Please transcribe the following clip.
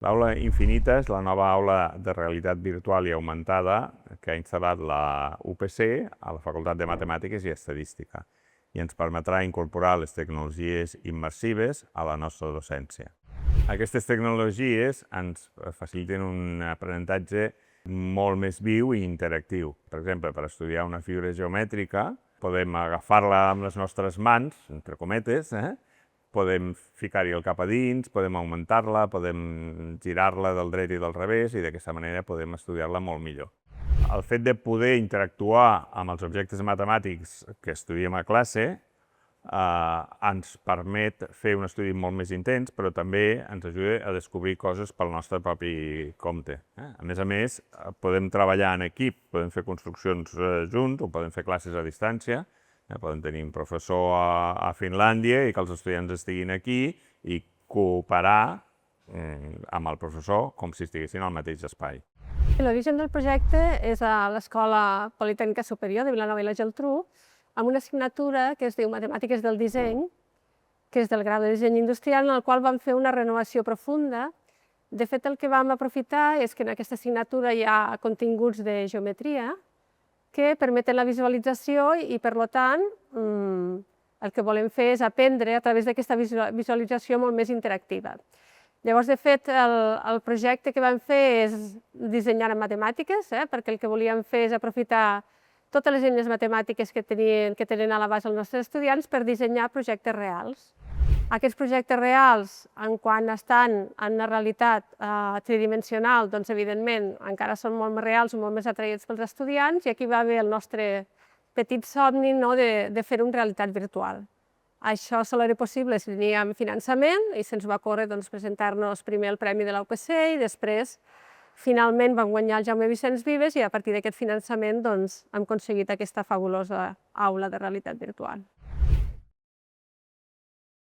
L'aula Infinita és la nova aula de realitat virtual i augmentada que ha instal·lat la UPC a la Facultat de Matemàtiques i Estadística i ens permetrà incorporar les tecnologies immersives a la nostra docència. Aquestes tecnologies ens faciliten un aprenentatge molt més viu i interactiu. Per exemple, per estudiar una figura geomètrica, podem agafar-la amb les nostres mans, entre cometes, podem ficar-hi el cap a dins, podem augmentar-la, podem girar-la del dret i del revés i d'aquesta manera podem estudiar-la molt millor. El fet de poder interactuar amb els objectes matemàtics que estudiem a classe ens permet fer un estudi molt més intens, però també ens ajuda a descobrir coses pel nostre propi compte. A més, podem treballar en equip, podem fer construccions junts o podem fer classes a distància. Podem tenir un professor a Finlàndia i que els estudiants estiguin aquí i cooperar amb el professor com si estiguessin al mateix espai. L'origen del projecte és a l'Escola Politècnica Superior de Vilanova i la Geltrú, amb una assignatura que es diu Matemàtiques del Disseny, que és del grau de disseny industrial, en el qual vam fer una renovació profunda. De fet, el que vam aprofitar és que en aquesta assignatura hi ha continguts de geometria que permeten la visualització i, per tant, el que volem fer és aprendre a través d'aquesta visualització molt més interactiva. Llavors, de fet, el projecte que vam fer és dissenyar en matemàtiques, perquè el que volíem fer és aprofitar totes les eines matemàtiques que tenen a l'abast els nostres estudiants per dissenyar projectes reals. Aquests projectes reals, quan estan en una realitat tridimensional, doncs, evidentment, encara són molt més reals o molt més atraïts pels estudiants, i aquí va haver el nostre petit somni de fer-ho en realitat virtual. Això sol era possible si teníem finançament i se'ns va córrer presentar-nos primer el Premi de la UPC i després, finalment, vam guanyar el Jaume Vicens Vives i a partir d'aquest finançament hem aconseguit aquesta fabulosa aula de realitat virtual.